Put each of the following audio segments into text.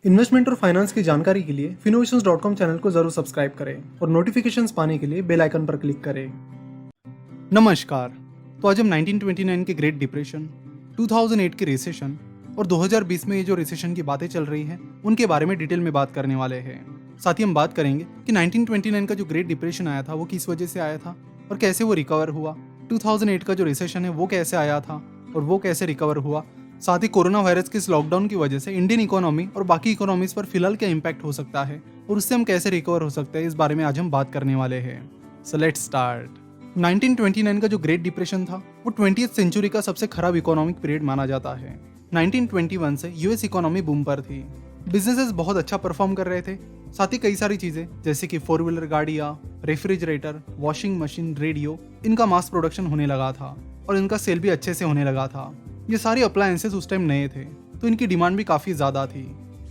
Investment और finance की जानकारी के लिए Finnovations.com चैनल को जरूर सब्सक्राइब करें और नोटिफिकेशंस पाने के लिए बेल आइकन पर क्लिक करें। नमस्कार। तो आज हम 1929 के ग्रेट डिप्रेशन, 2008 के रिसेशन और 2020 में ये जो रिसेशन की बातें चल रही हैं उनके बारे में डिटेल में बात करने वाले हैं। साथ ही हम बात करेंगे कि 1929 का जो ग्रेट डिप्रेशन आया था वो किस वजह से आया था और कैसे वो रिकवर हुआ। 2008 का जो रिसेशन है वो कैसे आया था और वो कैसे रिकवर हुआ। साथ ही कोरोना वायरस के इस लॉकडाउन की वजह से इंडियन इकोनॉमी और बाकी इकोनॉमीज पर फिलहाल क्या इम्पैक्ट हो सकता है और उससे हम कैसे रिकवर हो सकते हैं, इस बारे में आज हम बात करने वाले हैं। So let's start. 1929 का जो ग्रेट डिप्रेशन था वो 20th सेंचुरी का सबसे खराब इकोनॉमिक पीरियड माना जाता है। 1921 से यूएस इकोनॉमी बूम पर थी, बिजनेसेस बहुत अच्छा परफॉर्म कर रहे थे। साथ ही कई सारी चीजें जैसे कि 4 व्हीलर गाड़ियाँ, रेफ्रिजरेटर, वॉशिंग मशीन, रेडियो, इनका मास प्रोडक्शन होने लगा था और इनका सेल भी अच्छे से होने लगा था। ये सारे अप्लायंसेस उस टाइम नए थे तो इनकी डिमांड भी काफी ज्यादा थी।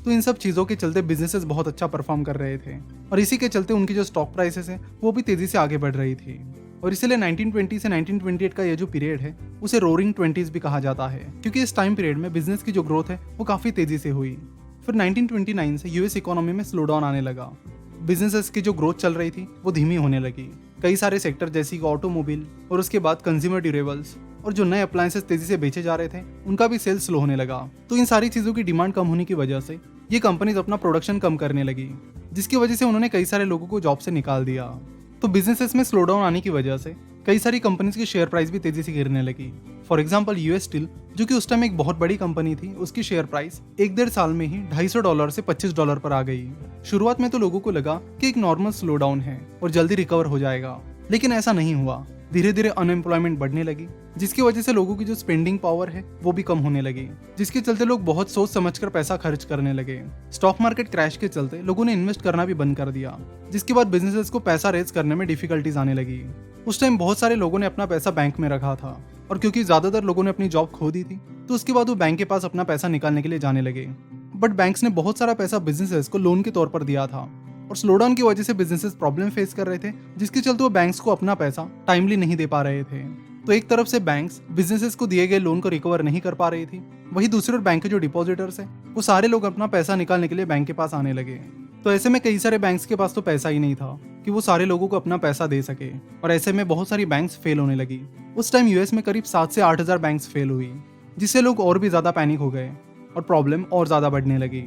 तो इन सब चीजों के चलते बिजनेसेस बहुत अच्छा परफॉर्म कर रहे थे और इसी के चलते उनकी जो स्टॉक प्राइसेस है वो भी तेजी से आगे बढ़ रही थी। और इसलिए 1920 से 1928 का ये जो पीरियड है उसे रोरिंग 20s भी कहा जाता है, क्योंकि इस टाइम पीरियड में बिजनेस की जो ग्रोथ है वो काफी तेजी से हुई। फिर 1929 से यूएस इकोनॉमी में स्लो डाउन आने लगा। बिजनेसेस की जो ग्रोथ चल रही थी वो धीमी होने लगी। कई सारे सेक्टर जैसे कि ऑटोमोबाइल और उसके बाद कंज्यूमर ड्यूरेबल्स और जो नए अप्लायंसेस तेजी से बेचे जा रहे थे उनका भी सेल्स स्लो होने लगा। तो इन सारी चीजों की डिमांड कम होने की वजह से ये कंपनीज अपना प्रोडक्शन कम करने लगी, जिसकी वजह से उन्होंने कई सारे लोगों को जॉब से निकाल दिया। तो बिजनेसेस में स्लो डाउन आने की वजह से कई सारी कंपनीज की शेयर प्राइस भी तेजी से गिरने लगी। फॉर एग्जाम्पल यूएस स्टील, जो कि उस टाइम एक बहुत बड़ी कंपनी थी, उसकी शेयर प्राइस 1-1.5 साल में ही $250 से $25 पर आ गई। शुरुआत में तो लोगों को लगा कि एक नॉर्मल स्लो डाउन है और जल्दी रिकवर हो जाएगा, लेकिन ऐसा नहीं हुआ। धीरे धीरे अनएम्प्लॉयमेंट बढ़ने लगी, जिसकी वजह से लोगों की जो स्पेंडिंग पावर है वो भी कम होने लगी, जिसके चलते लोग बहुत सोच समझकर पैसा खर्च करने लगे। स्टॉक मार्केट क्रैश के चलते लोगों ने इन्वेस्ट करना भी बंद कर दिया, जिसके बाद बिजनेसेस को पैसा रेज करने में डिफिकल्टीज आने लगी। उस टाइम बहुत सारे लोगों ने अपना पैसा बैंक में रखा था और क्योंकि ज्यादातर लोगों ने अपनी जॉब खो दी थी तो उसके बाद वो बैंक के पास अपना पैसा निकालने के लिए जाने लगे। बट बैंक्स ने बहुत सारा पैसा बिजनेसेस को लोन के तौर पर दिया था और स्लोडाउन की वजह से बिजनेसेस प्रॉब्लम फेस कर रहे थे, जिसके चलते वो बैंक्स को अपना पैसा टाइमली नहीं दे पा रहे थे। तो एक तरफ से बैंक्स बिजनेसेस को दिए गए लोन को रिकवर नहीं कर पा रही थी, वहीं दूसरी ओर बैंक के जो डिपॉजिटर्स है वो सारे लोग अपना पैसा निकालने के लिए बैंक के पास आने लगे। तो ऐसे में कई सारे बैंक्स के पास तो पैसा ही नहीं था कि वो सारे लोगों को अपना पैसा दे सके और ऐसे में बहुत सारी बैंक्स फेल होने लगी। उस टाइम यूएस में करीब 7 से 8 हजार बैंक्स फेल हुई, जिससे लोग और भी ज्यादा पैनिक हो गए और प्रॉब्लम और ज्यादा बढ़ने लगी।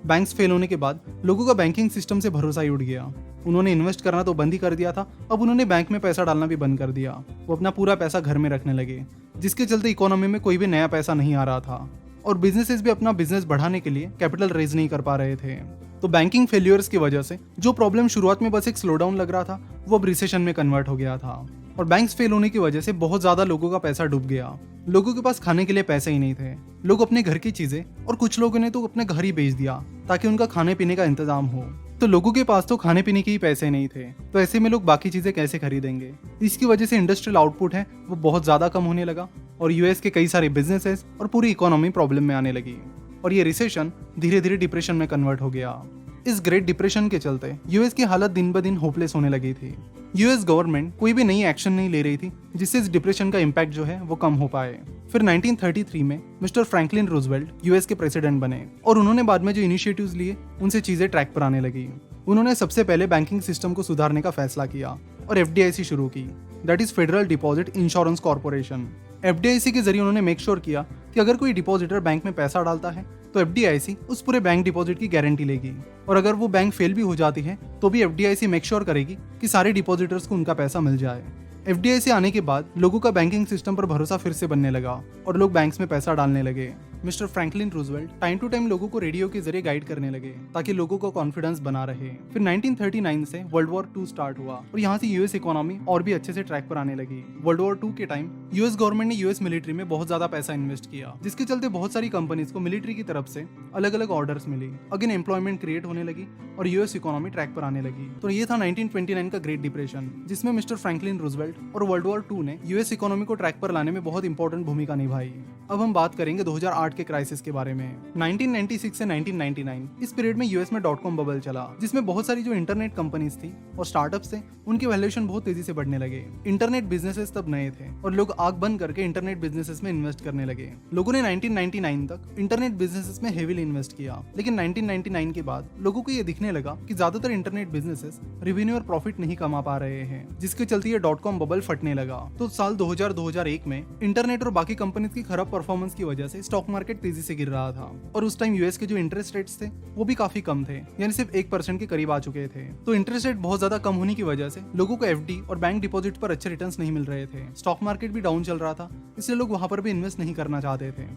बैंक्स फेल होने के बाद लोगों का बैंकिंग सिस्टम से भरोसा ही उड़ गया। उन्होंने इन्वेस्ट करना तो बंद ही कर दिया था, अब उन्होंने बैंक में पैसा डालना भी बंद कर दिया। वो अपना पूरा पैसा घर में रखने लगे, जिसके चलते इकोनॉमी में कोई भी नया पैसा नहीं आ रहा था और बिजनेसेस भी अपना बिजनेस बढ़ाने के लिए कैपिटल रेज नहीं कर पा रहे थे। तो बैंकिंग फेल्यूर्स की वजह से जो प्रॉब्लम शुरुआत में बस एक स्लो डाउन लग रहा था वो अब रिसेशन में कन्वर्ट हो गया था और बैंक्स फेल होने की वजह से बहुत ज्यादा लोगों का पैसा डूब गया। लोगों के पास खाने के लिए पैसे ही नहीं थे। लोग अपने घर की चीजें और कुछ लोगों ने तो अपने घर ही बेच दिया ताकि उनका खाने पीने का इंतजाम हो। तो लोगों के पास तो खाने पीने के ही पैसे नहीं थे, तो ऐसे में लोग बाकी चीजें कैसे खरीदेंगे। इसकी वजह से इंडस्ट्रियल आउटपुट है वो बहुत ज्यादा कम होने लगा और यूएस के कई सारे बिजनेसेस और पूरी इकोनॉमी प्रॉब्लम में आने लगी और ये रिसेशन धीरे धीरे डिप्रेशन में कन्वर्ट हो गया। इस ग्रेट डिप्रेशन के चलते यूएस की हालत दिन ब दिन होपलेस होने लगी थी। यूएस गवर्नमेंट कोई भी नई एक्शन नहीं ले रही थी जिससे इस डिप्रेशन का इम्पैक्ट जो है वो कम हो पाए। फिर 1933 में मिस्टर फ्रैंकलिन रूजवेल्ट यूएस के प्रेसिडेंट बने और उन्होंने बाद में जो इनिशिएटिव्स लिए उनसे चीजें ट्रैक पर आने लगी। उन्होंने सबसे पहले बैंकिंग सिस्टम को सुधारने का फैसला किया और एफडीआईसी शुरू की, that is Federal Deposit Insurance Corporation. FDIC के जरिए उन्होंने मेक श्योर किया कि अगर कोई डिपॉजिटर बैंक में पैसा डालता है तो एफडीआईसी उस पूरे बैंक डिपॉजिट की गारंटी लेगी और अगर वो बैंक फेल भी हो जाती है तो भी एफडीआईसी मेक श्योर करेगी कि सारे डिपॉजिटर्स को उनका पैसा मिल जाए। एफडीआईसी आने के बाद लोगों का बैंकिंग सिस्टम पर भरोसा फिर से बनने लगा और लोग बैंक्स में पैसा डालने लगे। Mister Franklin Roosevelt time to time लोगों को रेडियो के जरिए गाइड करने लगे ताकि लोगों को कॉन्फिडेंस बना रहे। फिर 1939 से वर्ल्ड वॉर 2 स्टार्ट हुआ और यहाँ से यूएस इकोनॉमी और भी अच्छे से ट्रैक पर आने लगी। वर्ल्ड वॉर 2 के टाइम यूएस गवर्नमेंट ने यूएस मिलिट्री में बहुत ज्यादा पैसा इन्वेस्ट किया, जिसके चलते बहुत सारी कंपनीज को मिलिट्री की तरफ से अलग अलग ऑर्डर्स मिली। अगेन एम्प्लॉयमेंट क्रिएट होने लगी और यूएस इकोनॉमी ट्रैक पर आने लगी। तो ये था 1929 का ग्रेट डिप्रेशन, जिसमें मिस्टर फ्रैंकलिन रूजवेल्ट और वर्ल्ड वॉर 2 ने यूएस इकोनॉमी को ट्रैक पर लाने में बहुत इंपॉर्टेंट भूमिका निभाई। अब हम बात करेंगे 2008 1998 के क्राइसिस के बारे में। 1996 से 1999 इस पीरियड में यूएस में .com बबल चला, जिसमें बहुत सारी जो इंटरनेट कंपनीज थी और स्टार्टअप्स थे उनके वैल्यूएशन बहुत तेजी से बढ़ने लगे। इंटरनेट बिजनेसेस तब नए थे और लोग आंख बंद करके इंटरनेट बिजनेसेस में इन्वेस्ट करने लगे। लोगों ने 1999 तक इंटरनेट बिजनेसेस में हेवीली इन्वेस्ट किया, लेकिन 1999 के बाद लोगों को ये दिखने लगा कि ज्यादातर इंटरनेट बिजनेसेस रेवेन्यू और प्रॉफिट नहीं कमा पा रहे हैं, जिसके चलते ये .com बबल फटने लगा। तो साल 2000-2001 में इंटरनेट और बाकी कंपनीज की खराब परफॉर्मेंस की वजह से स्टॉक मार्केट तेजी से गिर रहा था और उस टाइम यूएस के जो इंटरेस्ट रेट्स थे वो भी काफी कम थे, यानी सिर्फ 1% के करीब आ चुके थे। तो इंटरेस्ट रेट बहुत ज्यादा कम होने की वजह से लोगों को एफडी और बैंक डिपॉजिट पर अच्छे रिटर्न्स नहीं मिल रहे थे। स्टॉक मार्केट भी डाउन चल रहा था, इसलिए लोग वहां पर भी इन्वेस्ट नहीं करना चाहते थे।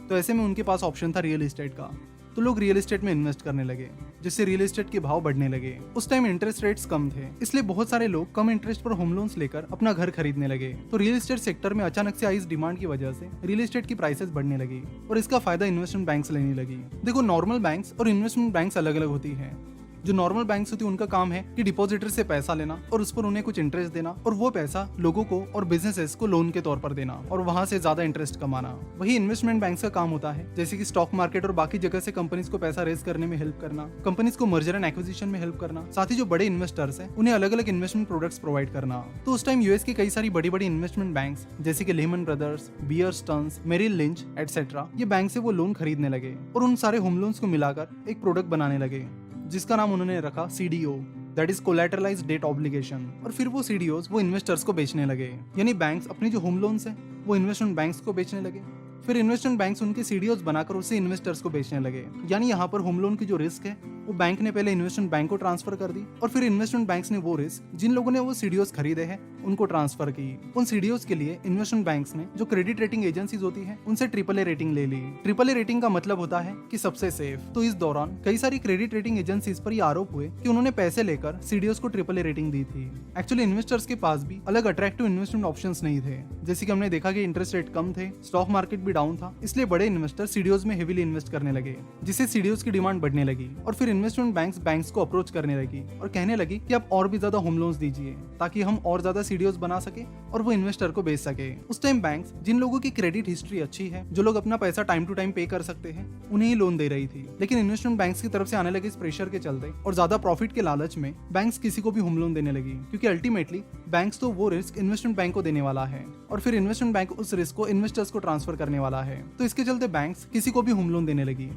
तो ऐसे में उनके पास ऑप्शन था रियल एस्टेट का, तो लोग रियल एस्टेट में इन्वेस्ट करने लगे, जिससे रियल एस्टेट के भाव बढ़ने लगे। उस टाइम इंटरेस्ट रेट्स कम थे, इसलिए बहुत सारे लोग कम इंटरेस्ट पर होम लोन्स लेकर अपना घर खरीदने लगे। तो रियल एस्टेट सेक्टर में अचानक से आई इस डिमांड की वजह से रियल एस्टेट की प्राइसेस बढ़ने लगी और इसका फायदा इन्वेस्टमेंट बैंक्स लेने लगी। देखो, नॉर्मल बैंक्स और इन्वेस्टमेंट बैंक्स अलग अलग होती है। जो नॉर्मल बैंक्स होती है उनका काम है कि डिपॉजिटर से पैसा लेना और उस पर उन्हें कुछ इंटरेस्ट देना और वो पैसा लोगों को और बिजनेसेस को लोन के तौर पर देना और वहां से ज्यादा इंटरेस्ट कमाना। वही इन्वेस्टमेंट बैंक्स का काम होता है जैसे कि स्टॉक मार्केट और बाकी जगह से कंपनीज को पैसा रेज करने में हेल्प करना, कंपनीज को मर्जर एंड एक्विजिशन में हेल्प करना, साथ ही जो बड़े इन्वेस्टर्स हैं उन्हें अलग अलग इन्वेस्टमेंट प्रोडक्ट्स प्रोवाइड करना। तो उस टाइम यूएस की कई सारी बड़ी बड़ी इन्वेस्टमेंट बैंक्स जैसे कि Lehman Brothers, Bear Stearns, Merrill Lynch etcetera, ये बैंक से वो लोन खरीदने लगे और उन सारे होम लोन्स को मिलाकर एक प्रोडक्ट बनाने लगे जिसका नाम उन्होंने रखा CDO, that is collateralised debt obligation. और फिर वो CDOs वो इन्वेस्टर्स को बेचने लगे, यानी बैंक्स अपनी जो होम लोन्स हैं वो इन्वेस्टमेंट बैंक्स को बेचने लगे। फिर इन्वेस्टमेंट बैंक्स उनके CDOs बनाकर उसे इन्वेस्टर्स को बेचने लगे, यानी यहाँ पर होम लोन की जो रिस्क है वो बैंक ने पहले इन्वेस्टमेंट बैंक को ट्रांसफर कर दी और फिर इन्वेस्टमेंट बैंक्स ने वो रिस्क जिन लोगों ने वो CDOs खरीदे हैं उनको ट्रांसफर की। उन CDOs के लिए इन्वेस्टमेंट बैंक्स ने जो क्रेडिट रेटिंग एजेंसीज होती है उनसे AAA रेटिंग ले ली। AAA रेटिंग का मतलब होता है कि सबसे सेफ। तो इस दौरान कई सारी क्रेडिट रेटिंग एजेंसीज पर ये आरोप हुए कि उन्होंने पैसे लेकर CDOs को AAA रेटिंग दी थी। एक्चुअली इन्वेस्टर्स के पास भी अलग अट्रैक्टिव इन्वेस्टमेंट ऑप्शंस नहीं थे, जैसे कि हमने देखा कि इंटरेस्ट रेट कम थे, स्टॉक मार्केट भी डाउन था, इसलिए बड़े इन्वेस्टर CDOs में हेवीली इन्वेस्ट करने लगे, जिससे CDOs की डिमांड बढ़ने लगी और फिर इन्वेस्टमेंट बैंक्स को अप्रोच करने लगी और कहने लगी कि आप और भी ज्यादा होम लोन्स दीजिए ताकि हम और ज्यादा CDOs बना सके और वो इन्वेस्टर को बेच सके। उस टाइम बैंक्स जिन लोगों की क्रेडिट हिस्ट्री अच्छी है, जो लोग अपना पैसा टाइम टू टाइम पे कर सकते हैं, उन्हें ही लोन दे रही थी। लेकिन इन्वेस्टमेंट बैंक्स की तरफ से आने लगे इस प्रेशर के चलते और ज्यादा प्रॉफिट के लालच में बैंक्स किसी को भी होम लोन देने लगी, क्योंकि अल्टीमेटली बैंक्स तो वो रिस्क इन्वेस्टमेंट बैंक को देने वाला है और फिर इन्वेस्टमेंट बैंक उस रिस्क को इन्वेस्टर्स को ट्रांसफर करने वाला है। तो इसके चलते बैंक्स किसी को भी होम लोन देने लगी।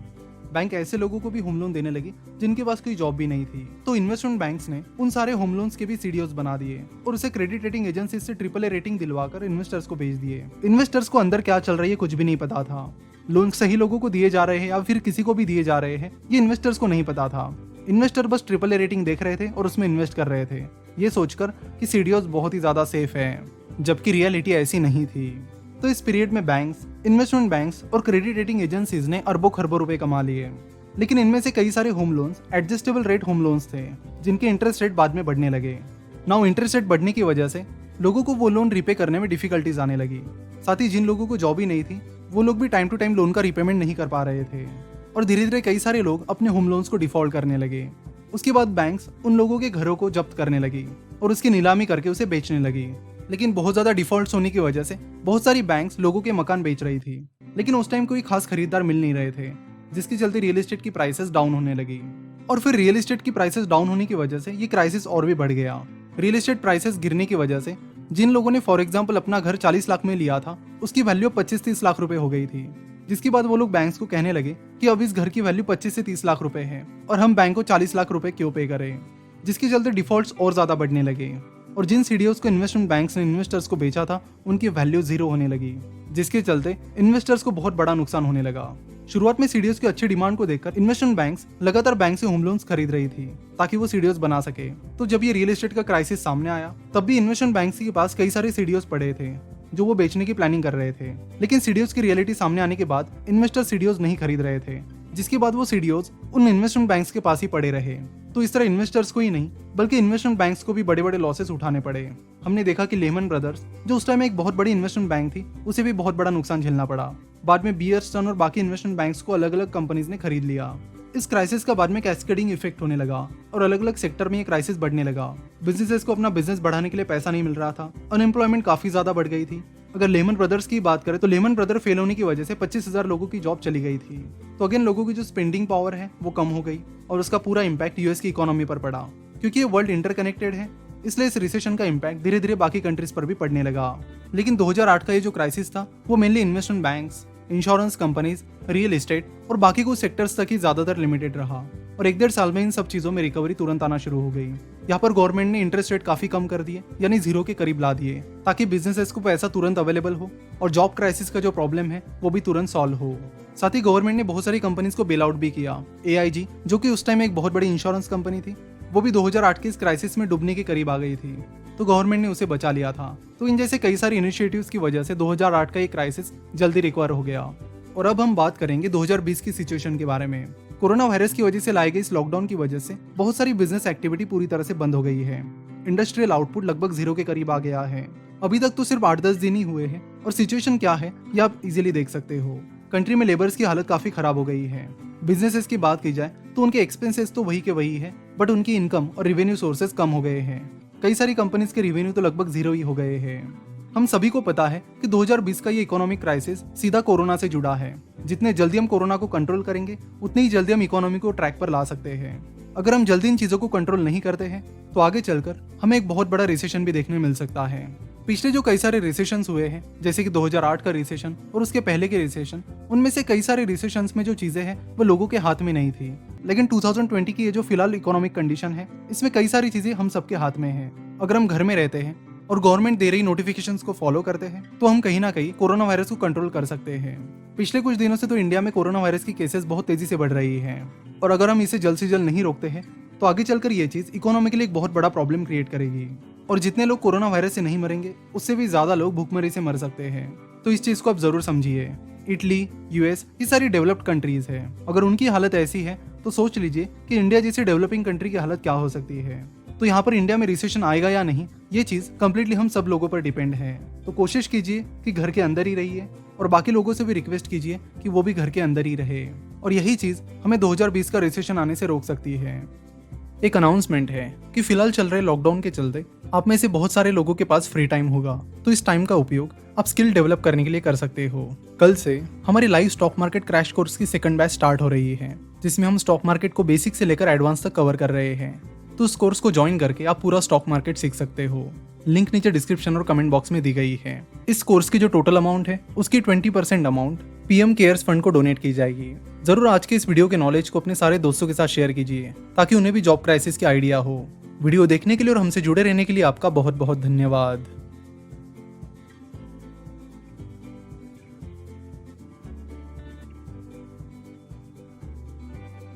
बैंक ऐसे लोगों को भी होम लोन देने लगी जिनके पास कोई जॉब भी नहीं थी। तो इन्वेस्टमेंट बैंक्स ने उन सारे होम लोन्स के भी CDOs बना दिए और उसे क्रेडिट रेटिंग एजेंसी से AAA रेटिंग दिलवाकर इन्वेस्टर्स को भेज दिए। इन्वेस्टर्स को अंदर क्या चल रही है कुछ भी नहीं पता था। लोन सही लोगों को दिए जा रहे हैं या फिर किसी को भी दिए जा रहे हैं, ये इन्वेस्टर्स को नहीं पता था। इन्वेस्टर बस AAA रेटिंग देख रहे थे और उसमें इन्वेस्ट कर रहे थे, ये सोचकर कि CDOs बहुत ही ज्यादा सेफ है, जबकि रियलिटी ऐसी नहीं थी। तो इस पीरियड में बैंक्स, इन्वेस्टमेंट बैंक्स और क्रेडिट रेटिंग एजेंसीज ने अरबों खरबों रुपए कमा लिए। लेकिन इनमें से कई सारे home loans adjustable rate home loans थे, जिनके इंटरेस्ट रेट बाद में बढ़ने लगे। नाउ इंटरेस्ट रेट बढ़ने की वजह से लोगों को वो लोन रीपे करने में डिफिकल्टीज आने लगी। साथ ही जिन लोगों को जॉब ही नहीं थी वो लोग भी टाइम टू टाइम लोन का रीपेमेंट नहीं कर पा रहे थे और धीरे धीरे कई सारे लोग अपने होम लोन्स को डिफॉल्ट करने लगे। उसके बाद बैंक्स उन लोगों के घरों को जब्त करने लगी और उसकी नीलामी करके उसे बेचने लगी। लेकिन बहुत ज्यादा डिफॉल्ट्स होने की वजह से बहुत सारी बैंक्स लोगों के मकान बेच रही थी, लेकिन उस टाइम कोई खास खरीदार मिल नहीं रहे थे, जिसके चलते रियल एस्टेट की प्राइसेस डाउन होने लगी। और फिर रियल एस्टेट की प्राइसेस डाउन होने की वजह से ये क्राइसिस और भी बढ़ गया। रियल एस्टेट प्राइसेस गिरने की वजह से जिन लोगों ने फॉर एग्जांपल अपना घर 40 लाख में लिया था, उसकी वैल्यू 25-30 लाख रुपए हो गई थी, जिसके बाद वो लोग बैंक्स को कहने लगे कि अब इस घर की वैल्यू 25 से 30 लाख रुपए है और हम बैंक को 40 लाख रुपए क्यों पे करें, जिसके चलते डिफॉल्ट्स और ज्यादा बढ़ने लगे और जिन CDOs को इन्वेस्टमेंट बैंक्स ने इन्वेस्टर्स को बेचा था उनकी वैल्यू 0 होने लगी, जिसके चलते इन्वेस्टर्स को बहुत बड़ा नुकसान होने लगा। शुरुआत में CDOs की अच्छी डिमांड को देखकर इन्वेस्टमेंट बैंक्स लगातार बैंक से होम लोन्स खरीद रही थी ताकि वो CDOs बना सके। तो जब ये रियल एस्टेट का क्राइसिस सामने आया तब भी इन्वेस्टमेंट बैंक्स के पास कई सारे CDOs पड़े थे जो वो बेचने की प्लानिंग कर रहे थे। लेकिन CDOs की रियलिटी सामने आने के बाद इन्वेस्टर CDOs नहीं खरीद रहे थे, जिसके बाद वो CDOs उन इन्वेस्टमेंट बैंक्स के पास ही पड़े रहे। तो इस तरह इन्वेस्टर्स को ही नहीं बल्कि इन्वेस्टमेंट बैंक्स को भी बड़े बड़े लॉसेस उठाने पड़े। हमने देखा कि लेमन ब्रदर्स, जो उस टाइम एक बहुत बड़ी इन्वेस्टमेंट बैंक थी, उसे भी बहुत बड़ा नुकसान झेलना पड़ा। बाद में बियर स्टर्न और बाकी इन्वेस्टमेंट बैंक्स को अलग अलग कंपनीज ने खरीद लिया। इस क्राइसिस का बाद में कैस्केडिंग इफेक्ट होने लगा और अलग अलग सेक्टर में ये क्राइसिस बढ़ने लगा। बिजनेसेस को अपना बिजनेस बढ़ाने के लिए पैसा नहीं मिल रहा था, अनएम्प्लॉयमेंट काफी ज्यादा बढ़ गई थी अगर लेमन ब्रदर्स की बात करें तो लेमन ब्रदर फेल होने की वजह से 25,000 लोगों की जॉब चली गई थी। तो अगेन लोगों की जो स्पेंडिंग पावर है वो कम हो गई और उसका पूरा इम्पैक्ट यूएस की इकोनॉमी पर पड़ा। क्योंकि ये वर्ल्ड इंटरकनेक्टेड है, इसलिए इस रिसेशन का इम्पैक्ट धीरे धीरे बाकी कंट्रीज पर भी पड़ने लगा। लेकिन 2008 का ये जो क्राइसिस था वो mainly investment banks, insurance companies, real estate और बाकी कुछ सेक्टर्स तक ही ज्यादातर लिमिटेड रहा और 1-1.5 साल में इन सब चीजों में रिकवरी तुरंत आना शुरू हो गई। यहाँ पर गवर्नमेंट ने इंटरेस्ट रेट काफी कम कर दिए, यानी जीरो के करीब ला दिए, ताकि बिजनेसेस को पैसा तुरंत अवेलेबल हो और जॉब क्राइसिस का जो प्रॉब्लम है वो भी तुरंत सॉल्व हो। साथ ही गवर्नमेंट ने बहुत सारी कंपनीज को बेल आउट भी किया। AIG जो कि उस टाइम एक बहुत बड़ी इंश्योरेंस कंपनी थी, वो भी 2008 के इस क्राइसिस में डूबने के करीब आ गई थी, तो गवर्नमेंट ने उसे बचा लिया था। तो इन जैसे कई सारी इनिशिएटिव्स की वजह से 2008 का ये क्राइसिस जल्दी रिकवर हो गया। और अब हम बात करेंगे 2020 की सिचुएशन के बारे में। कोरोना वायरस की वजह से लाई गई इस लॉकडाउन की वजह से बहुत सारी बिजनेस एक्टिविटी पूरी तरह से बंद हो गई है। इंडस्ट्रियल आउटपुट लगभग जीरो के करीब आ गया है। अभी तक तो सिर्फ 8-10 दिन ही हुए हैं और सिचुएशन क्या है ये आप इजीली देख सकते हो। कंट्री में लेबर्स की हालत काफी खराब हो गई है। बिजनेसेस की बात की जाए तो उनके एक्सपेंसेस तो वही के वही है, बट उनकी इनकम और रेवेन्यू सोर्सेज कम हो गए हैं। कई सारी कंपनीज के रेवेन्यू तो लगभग जीरो ही हो गए हैं। हम सभी को पता है कि 2020 का ये इकोनॉमिक क्राइसिस सीधा कोरोना से जुड़ा है। जितने जल्दी हम कोरोना को कंट्रोल करेंगे उतनी ही जल्दी हम इकोनॉमी को ट्रैक पर ला सकते हैं। अगर हम जल्दी इन चीजों को कंट्रोल नहीं करते हैं तो आगे चलकर हमें एक बहुत बड़ा रिसेशन भी देखने मिल सकता है। पिछले जो कई सारे रिसेशन हुए हैं, जैसे कि 2008 का रिसेशन और उसके पहले के रिसेशन, उनमें से कई सारे रिसेशंस में जो चीजें हैं वो लोगों के हाथ में नहीं थी। लेकिन 2020 की ये जो फिलहाल इकोनॉमिक कंडीशन है, इसमें कई सारी चीजें हम सबके हाथ में है। अगर हम घर में रहते हैं और गवर्नमेंट दे रही नोटिफिकेशंस को फॉलो करते हैं तो हम कहीं ना कहीं कोरोना वायरस को कंट्रोल कर सकते हैं। पिछले कुछ दिनों से तो इंडिया में कोरोना वायरस की केसेस बहुत तेजी से बढ़ रही हैं और अगर हम इसे जल्द से जल्द नहीं रोकते हैं तो आगे चलकर ये चीज इकोनॉमी के लिए एक बहुत बड़ा प्रॉब्लम क्रिएट करेगी और जितने लोग कोरोना वायरस से नहीं मरेंगे उससे भी ज्यादा लोग भूखमरी से मर सकते हैं। तो इस चीज को आप जरूर समझिए। इटली, यूएस, ये सारी डेवलप्ड कंट्रीज है। अगर उनकी हालत ऐसी है तो सोच लीजिए कि इंडिया जैसी डेवलपिंग कंट्री की हालत क्या हो सकती है। तो यहाँ पर इंडिया में रिसेशन आएगा या नहीं, ये चीज कम्प्लीटली हम सब लोगों पर डिपेंड है। तो कोशिश कीजिए कि घर के अंदर ही रहिए और बाकी लोगों से भी रिक्वेस्ट कीजिए कि वो भी घर के अंदर ही रहे और यही चीज हमें 2020 का रिसेशन आने से रोक सकती है। एक अनाउंसमेंट है कि फिलहाल चल रहे लॉकडाउन के चलते आप में से बहुत सारे लोगों के पास फ्री टाइम होगा, तो इस टाइम का उपयोग आप स्किल डेवलप करने के लिए कर सकते हो। कल से हमारी live stock market crash course की सेकंड बैच स्टार्ट हो रही है, जिसमें हम स्टॉक मार्केट को बेसिक से लेकर एडवांस तक कवर कर रहे हैं। तो उस कोर्स को ज्वाइन करके आप पूरा स्टॉक मार्केट सीख सकते हो। लिंक नीचे डिस्क्रिप्शन और कमेंट बॉक्स में दी गई है। इस कोर्स की जो टोटल अमाउंट है उसकी 20% अमाउंट PM केयर्स फंड को डोनेट की जाएगी। जरूर आज के इस वीडियो के नॉलेज को अपने सारे दोस्तों के साथ शेयर कीजिए ताकि उन्हें भी जॉब क्राइसिस की आइडिया हो। वीडियो देखने के लिए और हमसे जुड़े रहने के लिए आपका बहुत बहुत धन्यवाद।